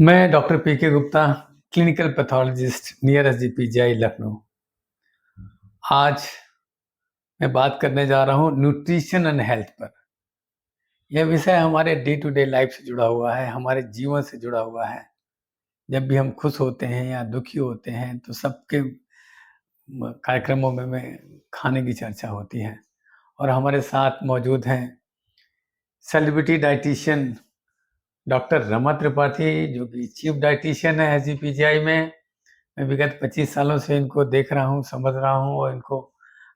मैं doctor P के Gupta, clinical pathologist near SGPGI Lucknow. आज मैं बात करने जा रहा हूँ न्यूट्रिशन एंड हेल्थ पर। यह विषय हमारे डे टू डे लाइफ से जुड़ा हुआ है, हमारे जीवन से जुड़ा हुआ है। जब भी हम खुश होते हैं या दुखी होते हैं तो सबके कार्यक्रमों में खाने की चर्चा होती है। और हमारे साथ मौजूद हैं celebrity dietitian doctor Rama Tripathi, जो कि चीफ डाइटिशियन है एसजीपीजीआई में। मैं विगत 25 सालों से इनको देख रहा हूँ, समझ रहा हूँ और इनको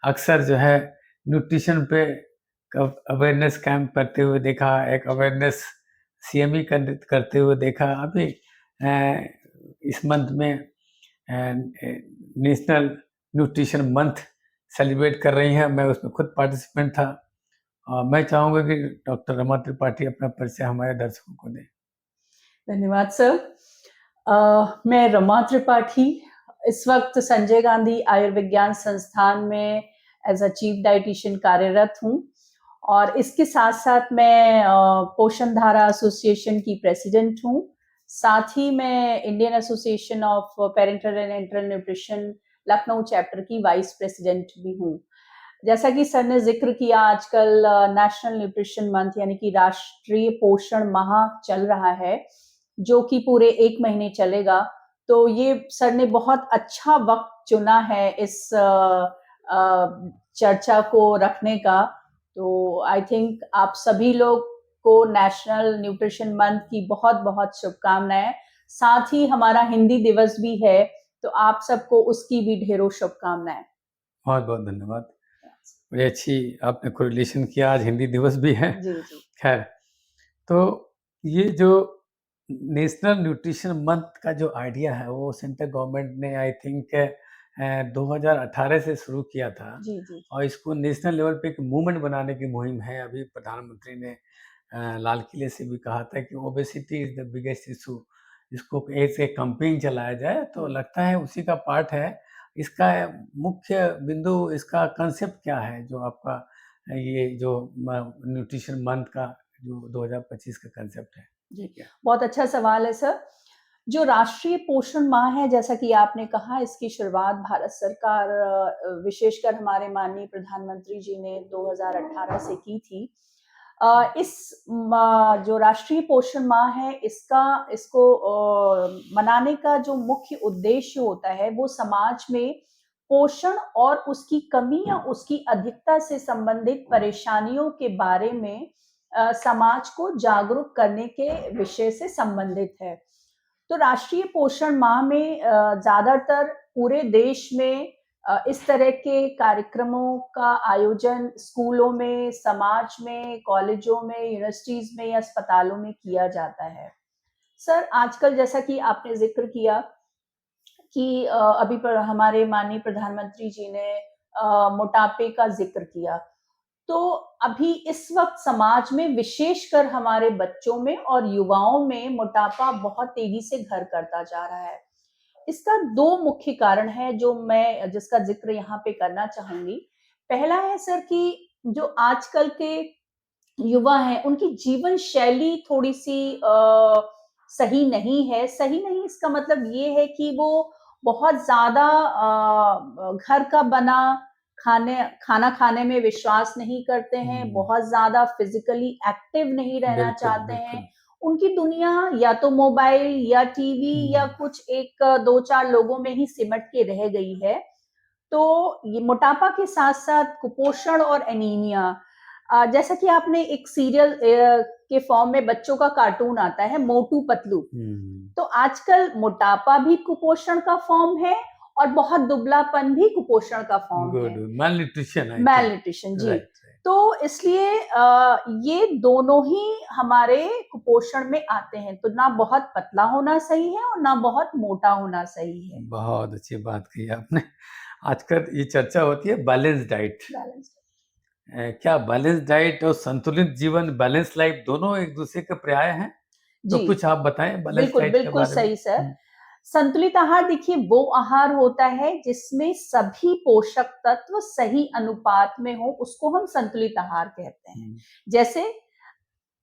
अक्सर जो है न्यूट्रिशन पे अवेयरनेस कैंप करते हुए देखा, एक अवेयरनेस सीएमई करते हुए देखा। अभी इस मंथ में नेशनल न्यूट्रिशन मंथ सेलिब्रेट कर रही हैं। मैं उसमें खुद पार्टिसिपेंट था। मैं चाहूँगा कि डॉक्टर रमा त्रिपाठी अपना परिचय हमारे दर्शकों को दें। धन्यवाद सर। मैं रमा त्रिपाठी इस वक्त संजय गांधी आयुर्विज्ञान संस्थान में एज अ चीफ डाइटिशियन कार्यरत हूँ और इसके साथ साथ मैं पोषण धारा एसोसिएशन की प्रेसिडेंट हूँ। साथ ही मैं Indian association of parenteral and enteral nutrition Lucknow chapter की वाइस प्रेसिडेंट भी हूँ। जैसा कि सर ने जिक्र किया, आजकल नेशनल न्यूट्रिशन मंथ यानी कि राष्ट्रीय पोषण माह चल रहा है, जो कि पूरे 1 महीने चलेगा। तो ये सर ने बहुत अच्छा वक्त चुना है इस चर्चा को रखने का। तो आई थिंक आप सभी लोग को नेशनल न्यूट्रिशन मंथ की बहुत बहुत शुभकामनाएं। साथ ही हमारा हिंदी दिवस भी है, तो आप सबको उसकी भी ढेरों शुभकामनाएं। बहुत बहुत धन्यवाद। बड़ी अच्छी आपने कोरिलेशन किया, आज हिंदी दिवस भी है। जी जी। खैर, तो ये जो नेशनल न्यूट्रिशन मंथ का जो आइडिया है वो सेंट्रल गवर्नमेंट ने आई थिंक 2018 से शुरू किया था। जी जी। और इसको नेशनल लेवल पे एक मूवमेंट बनाने की मुहिम है। अभी प्रधानमंत्री ने लाल किले से भी कहा था कि obesity is the biggest issue, इसको ऐसे कैंपेन चलाया जाए। तो लगता है उसी का पार्ट है। इसका मुख्य बिंदु, इसका कंसेप्ट क्या है जो आपका ये जो न्यूट्रिशन मंथ का जो 2025 का कंसेप्ट है? जी, बहुत अच्छा सवाल है सर। जो राष्ट्रीय पोषण माह है, जैसा कि आपने कहा, इसकी शुरुआत भारत सरकार विशेषकर हमारे माननीय प्रधानमंत्री जी ने 2018 से की थी। इस जो राष्ट्रीय पोषण माह है, इसको मनाने का जो मुख्य उद्देश्य होता है वो समाज में पोषण और उसकी कमी या उसकी अधिकता से संबंधित परेशानियों के बारे में समाज को जागरूक करने के विषय से संबंधित है। तो राष्ट्रीय पोषण माह में ज्यादातर पूरे देश में इस तरह के कार्यक्रमों का आयोजन स्कूलों में, समाज में, कॉलेजों में, यूनिवर्सिटीज में या अस्पतालों में किया जाता है। सर, आजकल जैसा कि आपने जिक्र किया कि अभी पर हमारे माननीय प्रधानमंत्री जी ने मोटापे का जिक्र किया, तो अभी इस वक्त समाज में विशेषकर हमारे बच्चों में और युवाओं में मोटापा बहुत तेजी से घर करता जा रहा है। इसका 2 मुख्य कारण है जिसका जिक्र यहाँ पे करना चाहूंगी। पहला है सर कि जो आजकल के युवा हैं, उनकी जीवन शैली थोड़ी सी सही नहीं है। सही नहीं, इसका मतलब ये है कि वो बहुत ज्यादा घर का बना खाना खाने में विश्वास नहीं करते हैं, बहुत ज्यादा फिजिकली एक्टिव नहीं रहना चाहते हैं। उनकी दुनिया या तो मोबाइल या टीवी या कुछ 1-2-4 लोगों में ही सिमट के रह गई है। तो ये मोटापा के साथ साथ कुपोषण और एनीमिया, जैसा कि आपने एक सीरियल के फॉर्म में बच्चों का कार्टून आता है मोटू पतलू, तो आजकल मोटापा भी कुपोषण का फॉर्म है और बहुत दुबलापन भी कुपोषण का फॉर्म है। मैलन्यूट्रिशन जी। तो इसलिए ये दोनों ही हमारे कुपोषण में आते हैं। तो ना बहुत पतला होना सही है और ना बहुत मोटा होना सही है। बहुत अच्छी बात कही आपने। आजकल ये चर्चा होती है बैलेंस डाइट। क्या बैलेंस डाइट और संतुलित जीवन, बैलेंस लाइफ दोनों एक दूसरे के पर्याय हैं? तो कुछ आप बताएं बैलेंस डाइट के बारे में। बिल्कुल सही सर। संतुलित आहार देखिए वो आहार होता है जिसमें सभी पोषक तत्व सही अनुपात में हो, उसको हम संतुलित आहार कहते हैं। जैसे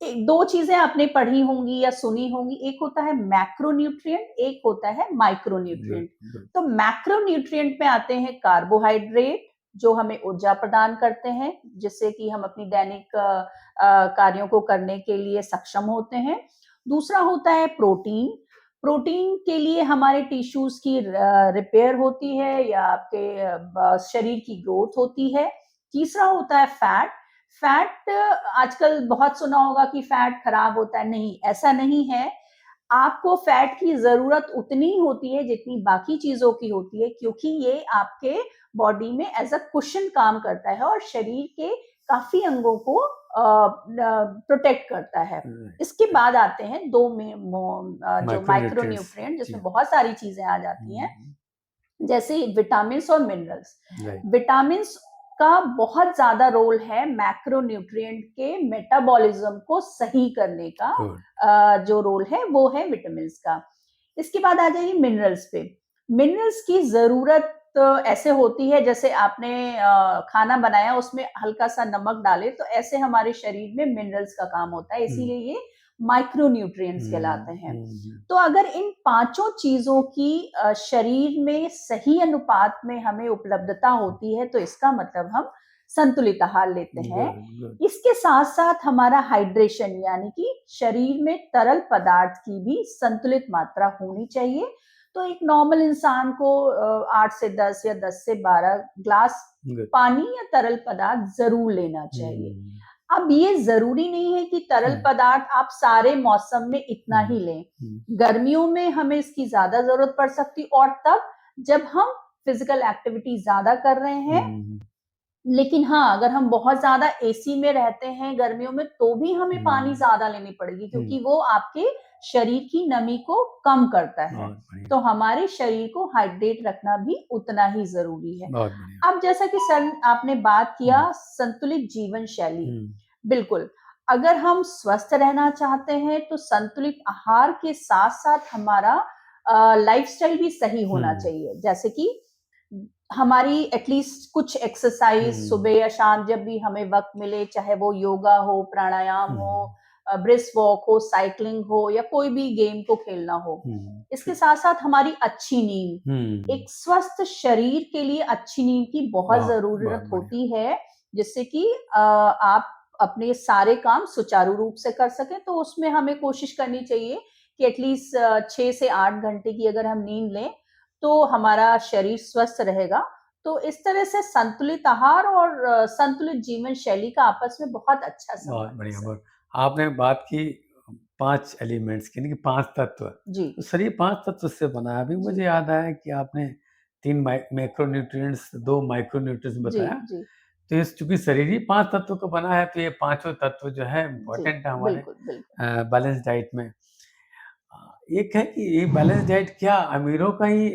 दो चीजें आपने पढ़ी होंगी या सुनी होंगी, एक होता है मैक्रोन्यूट्रिएंट, एक होता है माइक्रोन्यूट्रिएंट। तो मैक्रोन्यूट्रिएंट में आते हैं कार्बोहाइड्रेट, जो हमें ऊर्जा प्रदान करते हैं, जिससे कि हम अपनी दैनिक कार्यों को करने के लिए सक्षम होते हैं। दूसरा होता है प्रोटीन। प्रोटीन के लिए हमारे टिश्यूज की रिपेयर होती है या आपके शरीर की ग्रोथ होती है। तीसरा होता है फैट। फैट आजकल बहुत सुना होगा कि फैट खराब होता है, नहीं, ऐसा नहीं है। आपको फैट की जरूरत उतनी ही होती है जितनी बाकी चीजों की होती है, क्योंकि ये आपके बॉडी में एज अ कुशन काम करता है और शरीर के काफी अंगों को प्रोटेक्ट करता है। इसके बाद आते हैं जो माइक्रोन्यूट्रिएंट, जिसमें बहुत सारी चीजें आ जाती हैं, जैसे विटामिन और मिनरल्स। विटामिन का बहुत ज्यादा रोल है मैक्रोन्यूट्रिएंट के मेटाबॉलिज्म को सही करने का। जो रोल है वो है विटामिन का। इसके बाद आ जाइए मिनरल्स पे। मिनरल्स की जरूरत ऐसे होती है जैसे आपने खाना बनाया, उसमें हल्का सा नमक डाले, तो ऐसे हमारे शरीर में मिनरल्स का काम होता है, इसीलिए ये माइक्रोन्यूट्रिएंट्स कहलाते हैं। तो अगर इन पांचों चीजों की शरीर में सही अनुपात में हमें उपलब्धता होती है, तो इसका मतलब हम संतुलित आहार लेते हैं। इसके साथ साथ हमारा हाइड्रेशन, यानी कि शरीर में तरल पदार्थ की भी संतुलित मात्रा होनी चाहिए। तो एक नॉर्मल इंसान को 8 से 10 या 10 से 12 ग्लास पानी या तरल पदार्थ जरूर लेना चाहिए। अब ये जरूरी नहीं है कि तरल पदार्थ आप सारे मौसम में इतना ही लें। गर्मियों में हमें इसकी ज्यादा जरूरत पड़ सकती, और तब जब हम फिजिकल एक्टिविटी ज्यादा कर रहे हैं। लेकिन हाँ, अगर हम बहुत ज्यादा एसी में रहते हैं गर्मियों में, तो भी हमें पानी ज्यादा लेनी पड़ेगी, क्योंकि वो आपके शरीर की नमी को कम करता है। तो हमारे शरीर को हाइड्रेट रखना भी उतना ही जरूरी है। अब जैसा कि सर आपने बात किया संतुलित जीवन शैली, बिल्कुल, अगर हम स्वस्थ रहना चाहते हैं तो संतुलित आहार के साथ साथ हमारा लाइफस्टाइल भी सही होना चाहिए। जैसे कि हमारी एटलीस्ट कुछ एक्सरसाइज सुबह या शाम जब भी हमें वक्त मिले, चाहे वो योगा हो, प्राणायाम हो, ब्रिस्क वॉक हो, साइकिलिंग हो, या कोई भी गेम को खेलना हो। इसके साथ साथ हमारी अच्छी नींद, एक स्वस्थ शरीर के लिए अच्छी नींद की बहुत जरूरत होती है, जिससे कि आप अपने सारे काम सुचारू रूप से कर सकें। तो उसमें हमें कोशिश करनी चाहिए कि एटलीस्ट 6 से 8 घंटे की अगर हम नींद लें तो हमारा शरीर स्वस्थ रहेगा। तो इस तरह से संतुलित आहार और संतुलित जीवन शैली का आपस में बहुत अच्छा बहुत संबंध बढ़िया। है। बहुत आपने बात की 5 एलिमेंट्स की, यानी कि 5 तत्व। जी तो सर ये 5 तत्व से बना है। अभी मुझे याद आया कि आपने 3 मैक्रोन्यूट्रिएंट्स, 2 माइक्रोन्यूट्रिएंट्स जी बताया। जी तो इस चूंकि शरीर ही 5 तत्वों का बना है, तो ये पांचों तत्व जो है जी, इम्पोर्टेंट है हमारे बिल्कुल बिल्कुल। बैलेंस डाइट में। एक है कि ये बैलेंस डाइट क्या अमीरों का ही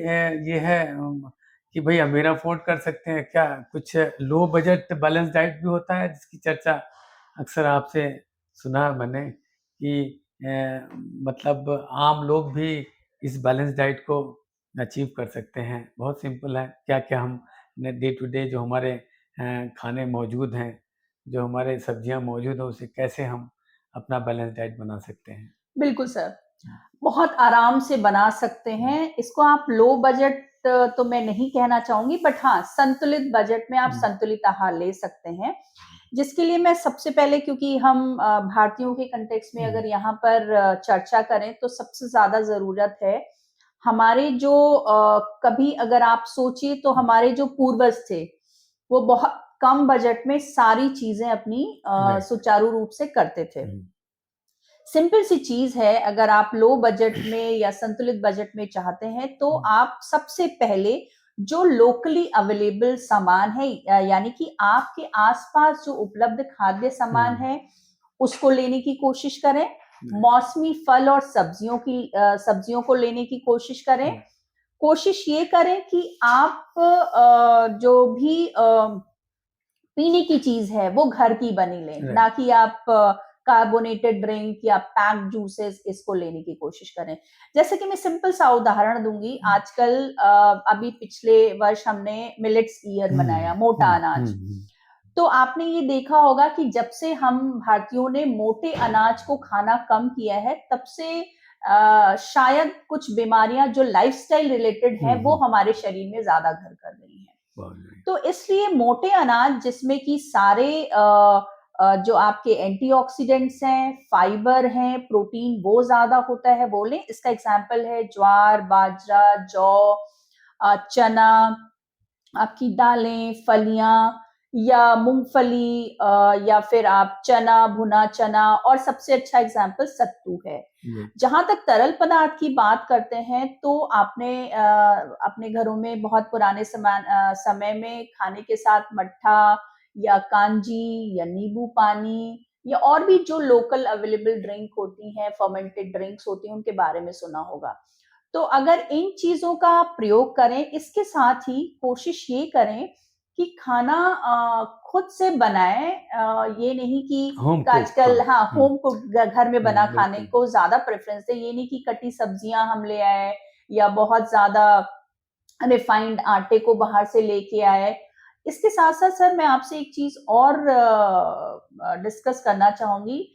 ये है, कि भाई अमीर अफोर्ड कर सकते हैं क्या? कुछ लो बजट बैलेंस डाइट भी होता है जिसकी चर्चा अक्सर आपसे सुना है मैंने, कि मतलब आम लोग भी इस बैलेंस डाइट को अचीव कर सकते हैं। बहुत सिंपल है, क्या क्या हम डे टू डे जो हमारे खाने मौजूद हैं, जो हमारे सब्जियां मौजूद हैं, उसे कैसे हम अपना बैलेंस डाइट बना सकते हैं। बिल्कुल सर, बहुत आराम से बना सकते हैं इसको आप। लो बजट तो मैं नहीं कहना चाहूंगी, बट हाँ, संतुलित बजट में आप संतुलित आहार ले सकते हैं। जिसके लिए मैं सबसे पहले, क्योंकि हम भारतीयों के कंटेक्स्ट में अगर यहाँ पर चर्चा करें, तो सबसे ज्यादा जरूरत है हमारे जो कभी अगर आप सोचिए तो हमारे जो पूर्वज थे, वो बहुत कम बजट में सारी चीजें अपनी सुचारू रूप से करते थे। सिंपल सी चीज है, अगर आप लो बजट में या संतुलित बजट में चाहते हैं, तो आप सबसे पहले जो लोकली अवेलेबल सामान है, यानी कि आपके आसपास जो उपलब्ध खाद्य सामान है, उसको लेने की कोशिश करें। मौसमी फल और सब्जियों को लेने की कोशिश करें। कोशिश ये करें कि आप जो भी पीने की चीज है वो घर की बनी लें, ना कि आप कार्बोनेटेड ड्रिंक या पैक्ड जूसेस इसको लेने की कोशिश करें। जैसे कि मैं सिंपल सा उदाहरण दूंगी, आजकल अभी पिछले वर्ष हमने मिलेट्स ईयर मनाया, मोटा अनाज। तो आपने ये देखा होगा कि जब से हम भारतीयों ने मोटे अनाज को खाना कम किया है, तब से शायद कुछ बीमारियां जो लाइफस्टाइल रिलेटेड है वो हमारे शरीर में ज्यादा घर कर रही हैं। तो इसलिए मोटे अनाज जिसमें कि सारे जो आपके एंटीऑक्सीडेंट्स हैं, फाइबर हैं, प्रोटीन वो ज्यादा होता है वो लें। इसका एग्जांपल है ज्वार, बाजरा, जौ, चना, आपकी दालें, फलियां या मूंगफली, या फिर आप चना, भुना चना, और सबसे अच्छा एग्जांपल सत्तू है। जहां तक तरल पदार्थ की बात करते हैं तो आपने अपने घरों में बहुत पुराने समय में खाने के साथ मट्ठा या कांजी या नींबू पानी या और भी जो लोकल अवेलेबल ड्रिंक होती हैं, फर्मेंटेड ड्रिंक्स होती हैं, उनके बारे में सुना होगा। तो अगर इन चीजों का प्रयोग करें, इसके साथ ही कोशिश ये करें कि खाना खुद से बनाएं, ये नहीं कि होम कुक, आजकल हाँ, होम कुक घर में बना खाने बिल्कुल। को ज्यादा प्रेफरेंस दें। ये नहीं कि कटी सब्जियां हम ले आए या बहुत ज्यादा रिफाइंड आटे को बाहर से लेके आए। इसके साथ साथ सर मैं आपसे एक चीज और डिस्कस करना चाहूंगी।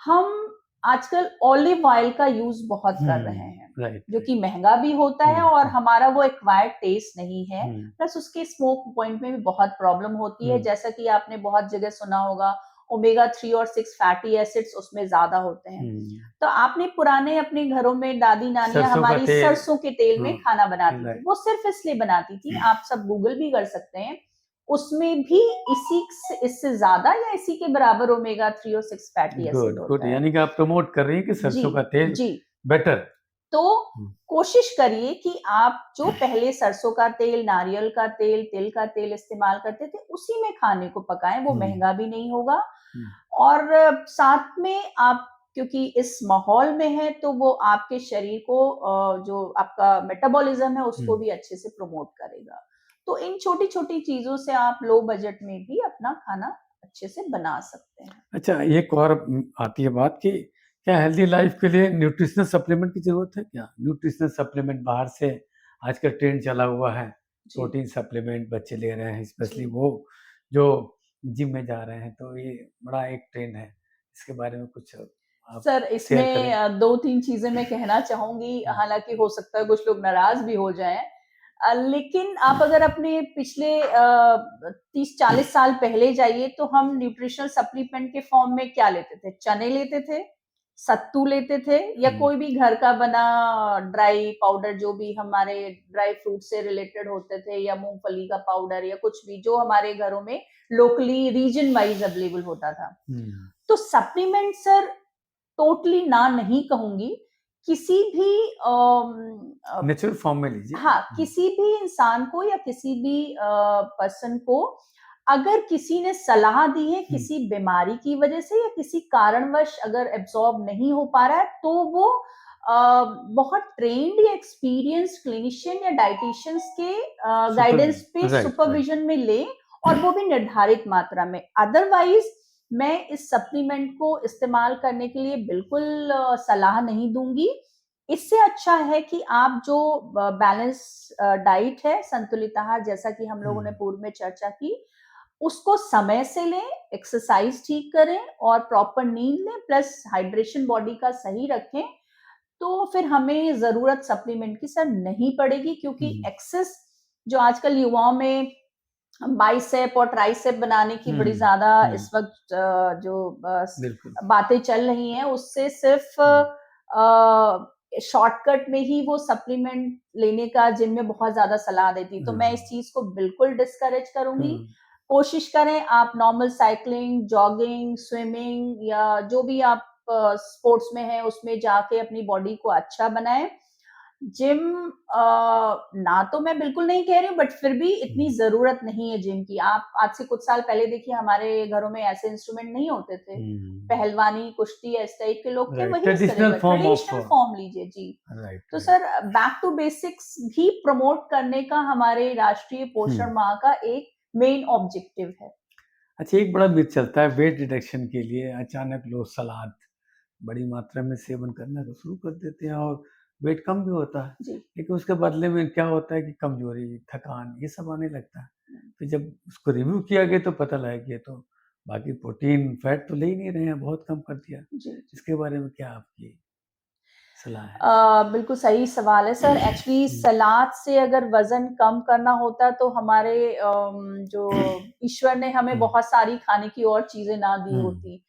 हम आजकल ऑलिव ऑयल का यूज बहुत कर रहे हैं, जो कि महंगा भी होता है और हमारा वो एक्वायर्ड टेस्ट नहीं है। प्लस उसके स्मोक पॉइंट में भी बहुत प्रॉब्लम होती है, जैसा कि आपने बहुत जगह सुना होगा ओमेगा 3 और 6 फैटी एसिड्स उसमें ज्यादा होते हैं। तो आपने पुराने अपने घरों में दादी नानियां हमारी सरसों के तेल में खाना बनाती थी, वो सिर्फ इसलिए बनाती थी, आप सब गूगल भी कर सकते हैं, उसमें भी इससे ज्यादा या इसी के बराबर ओमेगा 3 और 6 फैटी एसिड होता है। यानी कि आप प्रमोट कर रही हैं कि सरसों का तेल जी बेटर। तो कोशिश करिए कि आप जो पहले सरसों का तेल, नारियल का तेल, तिल का तेल इस्तेमाल करते थे, उसी में खाने को पकाएं। वो महंगा भी नहीं होगा और साथ में आप क्योंकि इस माहौल में है तो वो आपके शरीर को जो आपका मेटाबॉलिज्म है उसको भी अच्छे से प्रमोट करेगा। तो इन छोटी छोटी चीजों से आप लो बजट में भी अपना खाना अच्छे से बना सकते हैं। अच्छा, एक और आती है बात कि क्या हेल्दी लाइफ के लिए न्यूट्रिशनल सप्लीमेंट की जरूरत है क्या? न्यूट्रिशनल सप्लीमेंट बाहर से आजकल ट्रेंड चला हुआ है, प्रोटीन सप्लीमेंट बच्चे ले रहे हैं, स्पेशली वो जो जिम में जा रहे हैं, तो ये बड़ा एक ट्रेंड है। इसके बारे में कुछ आप सर इसमें 2-3 चीजें मैं कहना चाहूंगी, हालांकि हो सकता है कुछ लोग नाराज भी हो जाएं, लेकिन आप अगर अपने पिछले 30-40 साल पहले जाइए तो हम न्यूट्रिशनल सप्लीमेंट के फॉर्म में क्या लेते थे? चने लेते थे, सत्तू लेते थे या कोई भी घर का बना ड्राई पाउडर जो भी हमारे ड्राई फ्रूट से रिलेटेड होते थे, या मूंगफली का पाउडर या कुछ भी जो हमारे घरों में लोकली रीजन वाइज अवेलेबल होता था। तो सप्लीमेंट सर टोटली ना नहीं कहूंगी, किसी भी नेचुरल फॉर्म में लीजिए। हाँ, किसी भी इंसान को या किसी भी पर्सन को अगर किसी ने सलाह दी है किसी बीमारी की वजह से या किसी कारणवश अगर एब्जॉर्ब नहीं हो पा रहा है, तो वो बहुत ट्रेन्ड या एक्सपीरियंस्ड क्लिनिशियन या डाइटिशियंस के गाइडेंस पे सुपरविजन में ले, और वो भी निर्धारित मात्रा में। अदरवाइज मैं इस सप्लीमेंट को इस्तेमाल करने के लिए बिल्कुल सलाह नहीं दूंगी। इससे अच्छा है कि आप जो बैलेंस डाइट है, संतुलित आहार, जैसा कि हम लोगों ने पूर्व में चर्चा की, उसको समय से लें, एक्सरसाइज ठीक करें और प्रॉपर नींद लें, प्लस हाइड्रेशन बॉडी का सही रखें, तो फिर हमें जरूरत सप्लीमेंट की सर नहीं पड़ेगी। क्योंकि एक्सेस जो आजकल युवाओं में बाइसेप और ट्राइसेप बनाने की बड़ी ज्यादा इस वक्त जो बातें चल रही हैं, उससे सिर्फ शॉर्टकट में ही वो सप्लीमेंट लेने का जिम में बहुत ज्यादा सलाह देती, तो मैं इस चीज को बिल्कुल डिस्करेज करूंगी। कोशिश करें आप नॉर्मल साइकिलिंग, जॉगिंग, स्विमिंग या जो भी आप स्पोर्ट्स में है उसमें जाके अपनी बॉडी को अच्छा बनाएं। जिम ना तो मैं बिल्कुल नहीं कह रही हूँ, बट फिर भी इतनी जरूरत नहीं है जिम की। आप आज से कुछ साल पहले देखिए, हमारे घरों में ऐसे इंस्ट्रूमेंट नहीं होते थे, पहलवानी, कुश्ती, इस टाइप के लोग थे, वही ट्रेडिशनल फॉर्म लीजिए जी। तो सर बैक टू बेसिक्स भी प्रमोट करने का हमारे राष्ट्रीय पोषण माह का एक मेन ऑब्जेक्टिव है। अच्छा, एक बड़ा मिथ चलता है वेट रिडक्शन के लिए अचानक लोग सलाद बड़ी मात्रा में सेवन करना तो शुरू कर देते हैं और वेट कम भी होता है, लेकिन उसके बदले में क्या होता है कि कमजोरी, थकान, ये सब आने लगता है। फिर जब उसको रिव्यू किया गया तो पता लगा कि ये तो बाकी प्रोटीन फैट तो ले ही नहीं रहे हैं, बहुत कम कर दिया। जी। इसके बारे में क्या आपकी सलाह है? बिल्कुल सही सवाल है सर। एक्चुअली सलाद से अगर वज़न कम करना होता तो हमारे जो ईश्वर ने हमें बहुत सारी खाने की और चीज़ें ना दी होती।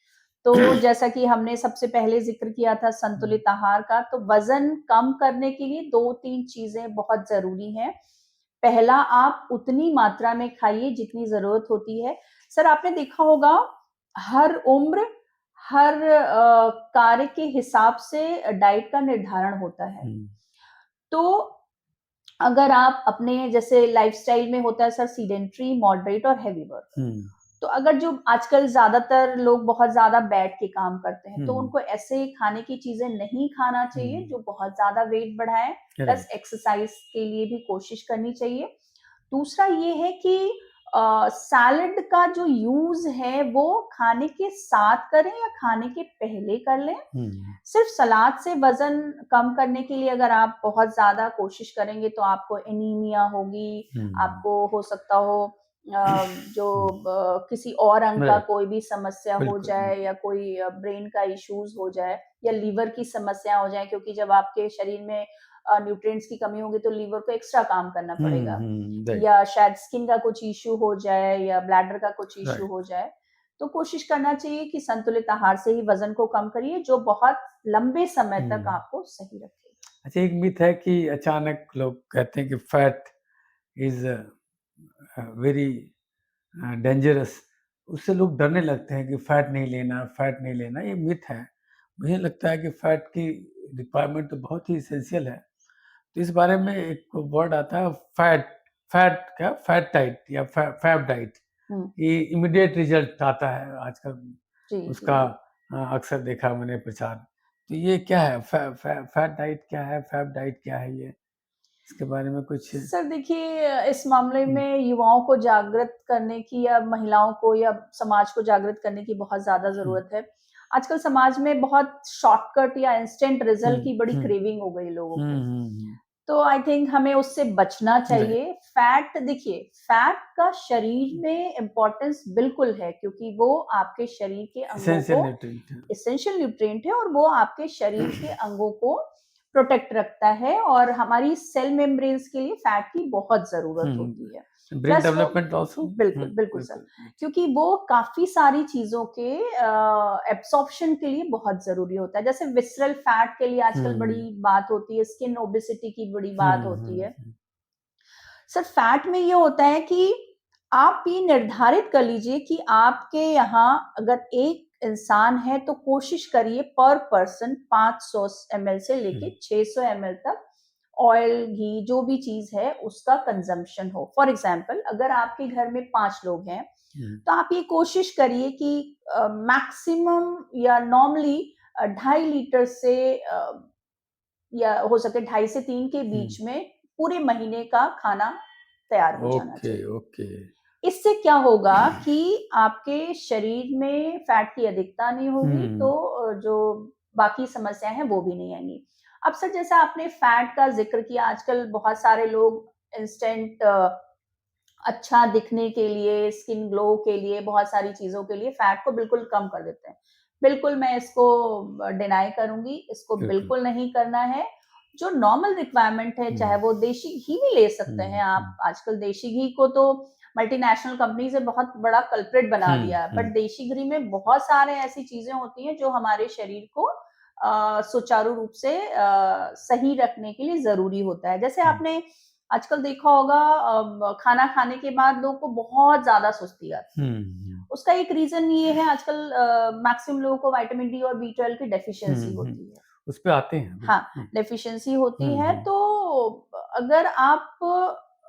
तो जैसा कि हमने सबसे पहले ज़िक्र किया था संतुलित आहार का, तो वज़न कम करने के लिए 2-3 चीज़ें बहुत ज़रूरी हैं। पहला, आप उतनी मात्रा में खाइए जितनी ज़रूरत होती है। सर आपने देखा होगा हर उम्र, हर कार्य के हिसाब से डाइट का निर्धारण होता है। तो अगर आप अपने जैसे लाइफ़स्टाइल में होता है सर सीडेंटरी, मॉडरेट और हेवी वर्क। तो अगर जो आजकल ज़्यादातर लोग बहुत ज़्यादा बैठ के काम करते हैं, तो उनको ऐसे खाने की चीज़ें नहीं खाना चाहिए जो बहुत ज़्यादा वेट बढ़ाएँ, प्लस एक्सरसाइज़ के लिए भी कोशिश करनी चाहिए। दूसरा ये है कि सैलेड का जो यूज़ है वो खाने के साथ करें या खाने के पहले कर लें। सिर्फ सलाद से वज़न कम करने के लिए अगर आप बहुत ज़्यादा कोशिश करेंगे तो आपको एनीमिया होगी, आपको हो सकता हो जो किसी और अंग का कोई भी समस्या हो जाए या कोई ब्रेन का इश्यूज़ हो जाए या लीवर की समस्या हो जाए, क्योंकि जब आपके शरीर में न्यूट्रिएंट्स की कमी होगी तो लीवर को एक्स्ट्रा काम करना पड़ेगा। या शायद स्किन का कुछ इश्यू हो जाए या ब्लैडर का कुछ इश्यू हो जाए। तो कोशिश करना चाहिए कि संतुलित आहार से ही वज़न को कम करिए, जो बहुत लंबे समय तक आपको सही रखेगा। अच्छा, एक मिथ है कि अचानक लोग कहते हैं कि फैट इज़ वेरी डेंजरस। उससे लोग डरने लगते हैं कि फैट नहीं लेना, फैट नहीं लेना। ये मिथ है। मुझे लगता है कि फैट की रिक्वायरमेंट तो बहुत ही एसेंशियल है। तो इस बारे में एक वर्ड आता है फैट डाइट या फैब डाइट। ये इमीडिएट रिजल्ट आता है आजकल, उसका अक्सर देखा मैंने प्रचार। तो ये क्या है? फैट डाइट क्या है? फैब डाइट क्या है ये? इसके बारे में कुछ? सर देखिए, इस मामले में युवाओं को जागृत करने की या महिलाओं को या समाज को जागृत करने की बहुत ज़्यादा ज़रूरत है। आजकल समाज में बहुत शॉर्टकट या इंस्टेंट रिज़ल्ट की बड़ी क्रेविंग हो गई लोगों को। तो आई थिंक हमें उससे बचना चाहिए। फैट देखिए, फैट का शरीर में इम्पोर्टेंस बिल्कुल है, क्योंकि वो आपके शरीर के अंगों को एसेंशियल न्यूट्रिएंट है और वो आपके शरीर के अंगों को प्रोटेक्ट रखता है और हमारी सेल मेम्ब्रेन्स के लिए फैट की बहुत ज़रूरत होती है। Brain development also? बिल्कुल सर, क्योंकि वो काफ़ी सारी चीज़ों के एब्सॉर्प्शन के लिए बहुत ज़रूरी होता है। जैसे विसरल फैट के लिए आजकल बड़ी बात होती है, स्किन ओबेसिटी की बड़ी बात होती है। सर फैट में ये होता है कि आप ये निर्धारित कर लीजिए कि आपके यहाँ अगर एक इंसान है तो कोशिश करिए पर पर्सन 500 ml से लेके 600 ml तक ऑयल, घी, जो भी चीज है उसका कंजम्पशन हो। फॉर एग्जाम्पल, अगर आपके घर में 5 लोग हैं तो आप ये कोशिश करिए कि मैक्सिमम या नॉर्मली 2.5 लीटर से या हो सके 2.5 से 3 के बीच में पूरे महीने का खाना तैयार हो जाना चाहिए। इससे क्या होगा कि आपके शरीर में फैट की अधिकता नहीं होगी, तो जो बाकी समस्याएं हैं वो भी नहीं आएंगी। अब सर जैसा आपने फैट का जिक्र किया, आजकल बहुत सारे लोग इंस्टेंट अच्छा दिखने के लिए, स्किन ग्लो के लिए, बहुत सारी चीज़ों के लिए फैट को बिल्कुल कम कर देते हैं। बिल्कुल मैं इसको डिनाई करूँगी, इसको बिल्कुल नहीं करना है। जो नॉर्मल रिक्वायरमेंट है, चाहे वो देशी घी भी ले सकते हैं आप। आजकल देशी घी को तो मल्टीनेशनल कंपनीज़ ने बहुत बड़ा कल्प्रिट बना दिया है, बट देशी घी में बहुत सारे ऐसी चीज़ें होती हैं जो हमारे शरीर को सुचारू रूप से सही रखने के लिए ज़रूरी होता है। जैसे आपने आजकल देखा होगा खाना खाने के बाद लोगों को बहुत ज़्यादा सुस्ती आती है। उसका एक रीज़न ये है, आजकल मैक्सिमम लोगों को विटामिन डी और बी12 की डेफिशिएंसी होती है। उस पे आते हैं। हाँ, डेफिशिएंसी होती है, तो अगर आप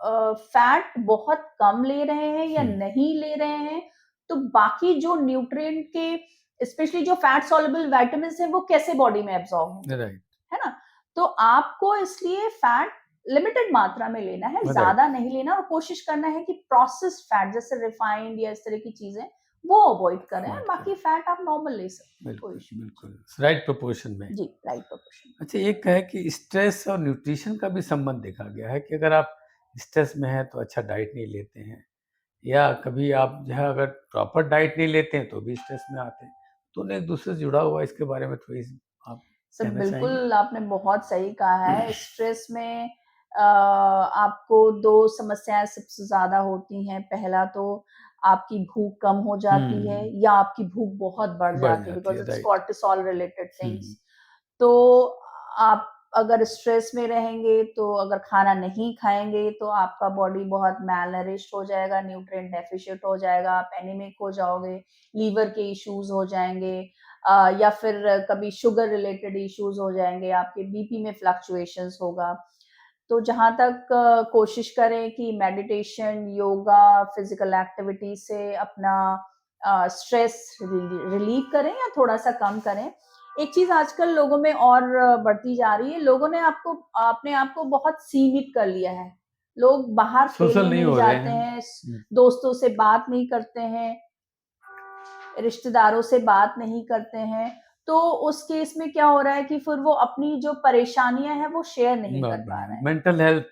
फैट बहुत कम ले रहे हैं या नहीं ले रहे हैं, तो बाकी जो न्यूट्रिएंट के स्पेशली जो फैट सॉल्युबल विटामिन्स हैं वो कैसे बॉडी में एब्ज़ॉर्ब होंगे, है ना? तो आपको इसलिए फैट लिमिटेड मात्रा में लेना है, ज़्यादा नहीं लेना और कोशिश करना है कि प्रोसेस्ड फैट जैसे रिफाइंड या इस तरह की चीज़ें वो अवॉइड करें। बाकी फैट आप नॉर्मल ले सकते हैं, कोई इश्यू नहीं। बिल्कुल, राइट प्रोपोर्शन में। जी, राइट प्रोपोर्शन। अच्छा, एक है कि स्ट्रेस और न्यूट्रिशन का भी संबंध देखा गया है कि अगर आप स्ट्रेस में हैं तो अच्छा डाइट नहीं लेते हैं, या कभी आप जो है अगर प्रॉपर डाइट नहीं लेते हैं तो भी स्ट्रेस में आते हैं। दोनों एक दूसरे से जुड़ा हुआ है, इसके बारे में थोड़ी सी आप सब कहना चाहेंगे? बिल्कुल आपने बहुत सही कहा है। स्ट्रेस में आपको 2 समस्याएँ सबसे ज़्यादा होती हैं। पहला तो आपकी भूख कम हो जाती है हम्म, या आपकी भूख बहुत बढ़ बढ़ जाती है जाती बिकॉज़ है, it's right. Cortisol related things. Hmm, तो आप अगर स्ट्रेस में रहेंगे तो अगर खाना नहीं खाएँगे तो आपका बॉडी बहुत मैलनरिश्ड हो जाएगा, न्यूट्रिएंट डेफिशिएंट हो जाएगा, आप एनीमिक हो जाओगे, लीवर के इश्यूज़ हो जाएँगे। या फिर कभी शुगर रिलेटेड इश्यूज हो जाएँगे, आपके बीपी में फ्लक्चुएशंस होगा। तो जहाँ तक कोशिश करें कि मेडिटेशन, योगा, फिज़िकल एक्टिविटी से अपना स्ट्रेस रिलीव करें या थोड़ा-सा कम करें। एक चीज़ आजकल लोगों में और बढ़ती जा रही है, लोगों ने अपने आप को बहुत सीमित कर लिया है। लोग बाहर सोशल खेलने नहीं नहीं हो रहे जाते हैं। हैं, दोस्तों से बात नहीं करते हैं, रिश्तेदारों से बात नहीं करते हैं, तो उस केस में क्या हो रहा है कि फिर वो अपनी जो परेशानियाँ हैं, वो शेयर नहीं बहुत कर पा बढ़िया, रहे हैं। मेंटल हेल्थ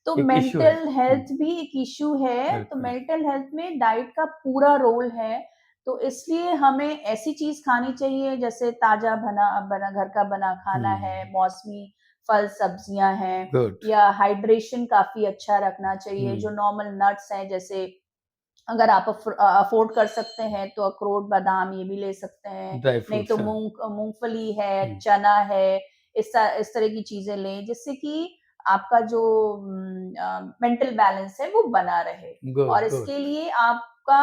तो एक इशू है। मेंटल हेल्थ भी एक इश्यू है, तो बिल्कुल। मेंटल हेल्थ में डाइट का पूरा रोल है। तो इसलिए हमें ऐसी चीज़ खानी चाहिए जैसे ताज़ा बना बना घर का बना खाना है, मौसमी फल, सब्जियाँ हैं गुड। या हाइड्रेशन काफ़ी अच्छा रखना चाहिए। जो नॉर्मल नट्स हैं जैसे अगर आप अफ़ोर्ड कर सकते हैं तो अखरोट, बादाम ये भी ले सकते हैं। ड्राई नहीं तो फ्रूट्स है। मूँगफली है, हम्म, चना है, इस तरह की चीज़ें लें जिससे कि आपका जो मेंटल बैलेंस है वो बना रहे। और गुड गुड इसके लिए आपका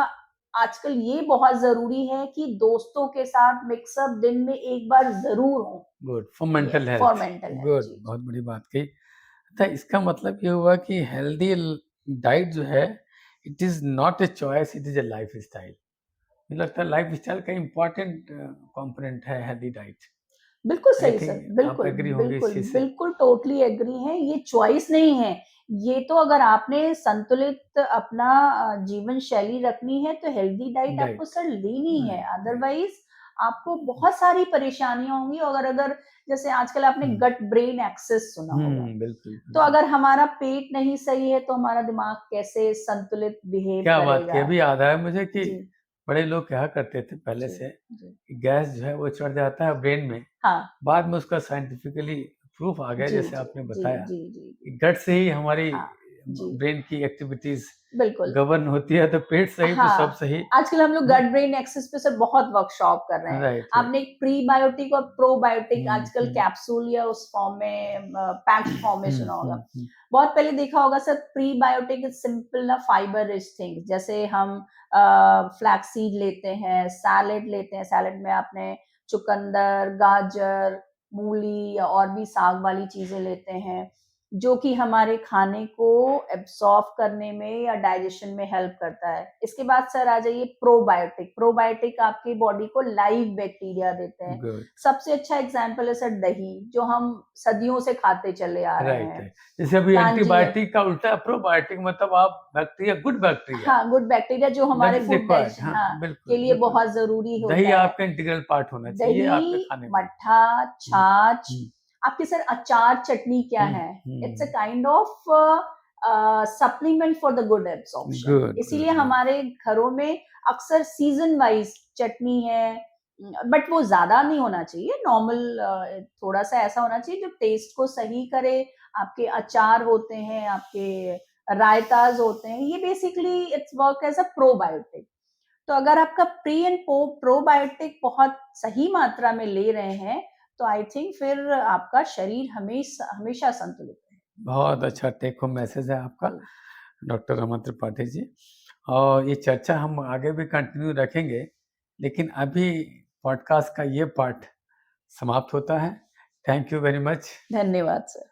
आजकल ये बहुत ज़रूरी है कि दोस्तों के साथ मिक्स अप दिन में 1 बार ज़रूर हो। गुड फॉर ये mental for health. Mental health. Good, जी, बहुत जी। बड़ी बात कही। अच्छा, इसका मतलब ये हुआ कि हेल्दी डाइट जो है, it is not a choice, it is a life style. मुझे लगता है लाइफ स्टाइल का इम्पोर्टेंट कंपोनेंट है हेल्दी डाइट। बिल्कुल आई सही सर, थिंक आप बिल्कुल, एग्री होंगे इस बिल्कुल, चीज से। बिल्कुल टोटली एग्री हैं, ये चॉइस नहीं है। ये तो अगर आपने संतुलित अपना जीवन शैली रखनी है तो हेल्दी डाइट आपको डाइट, सर लेनी है, राइट राइट। अदरवाइज़ आपको बहुत सारी परेशानियाँ होंगी अगर अगर जैसे आजकल आपने हम्म गट ब्रेन एक्सेस सुना होगा। बिल्कुल तो बिल्कुल। अगर हमारा पेट नहीं सही है तो हमारा दिमाग कैसे संतुलित बिहेव क्या बात की, करेगा? अभी याद आया मुझे कि जी, बड़े लोग कहा करते थे पहले जी, से जी। कि गैस जो है वो चढ़ जाता है ब्रेन में। हाँ, बाद में उसका साइंटिफिकली प्रूफ आ गया, जी, जैसे जी, आपने जी, बताया जी, जी, जी। कि गट से ही हमारी हाँ, जी, ब्रेन की एक्टिविटीज बिल्कुल। गवर्न होती है, तो पेट सही तो सब हाँ, सही। आजकल हम लोग गट ब्रेन एक्सेस पे सर बहुत वर्कशॉप कर रहे हैं। Right right. आपने एक प्रीबायोटिक और प्रोबायोटिक हम्म आजकल हम्म कैप्सूल या उस फॉर्म में पैक्ड फॉर्म में सुना होगा। हम्म। बहुत पहले देखा होगा सर प्रीबायोटिक इज़ सिंपल ना फाइबर रिच थिंग्स जैसे हम फ्लैक्स सीड लेते हैं, सैलेड लेते हैं, सैलेड में आपने चुकंदर, गाजर, मूली या और भी साग वाली चीज़ें लेते हैं, जो कि हमारे खाने को एब्ज़ॉर्ब करने में या डाइजेशन में हेल्प करता है। इसके बाद सर आ जाइए प्रोबायोटिक। प्रोबायोटिक आपकी बॉडी को लाइव बैक्टीरिया देते हैं। गुड। सबसे अच्छा एग्ज़ाम्पल है सर दही, जो हम सदियों से खाते चले आ रहे राइट हैं। राइट। जैसे अभी हाँ जी, एंटीबायोटिक का उल्टा प्रोबायोटिक, मतलब आप बैक्टीरिया, गुड बैक्टीरिया हाँ, गुड बैक्टीरिया जो दैट हमारे इज फूड रिक्वायर्ड। डाइजेशन हाँ हाँ, बिल्कुल के लिए बिल्कुल। बहुत ज़रूरी दही होता है। आपका इंटीग्रल पार्ट होना चाहिए आपके दही, खाने में। मट्ठा, हम्म छाछ, हम्म आपके सर अचार चटनी क्या है? It's a hmm. Kind of supplement for the good absorption. Good इसीलिए गुड गुड। हमारे घरों में अक्सर सीज़न वाइज़ चटनी है बट वो ज़्यादा नहीं होना चाहिए, नॉर्मल थोड़ा-सा ऐसा होना चाहिए जो टेस्ट को सही करे। आपके अचार होते हैं, आपके रायतास होते हैं, ये basically it's work as a probiotic. तो अगर आपका प्री एंड प्रोबायोटिक बहुत सही मात्रा में ले रहे हैं, तो आई थिंक फिर आपका शरीर हमेशा संतुलित है। बहुत अच्छा टेक होम मैसेज है आपका, जी, डॉक्टर रमन त्रिपाठी जी। और ये चर्चा हम आगे भी कंटिन्यू रखेंगे, लेकिन अभी पॉडकास्ट का ये पार्ट समाप्त होता है। Thank you very much. धन्यवाद सर।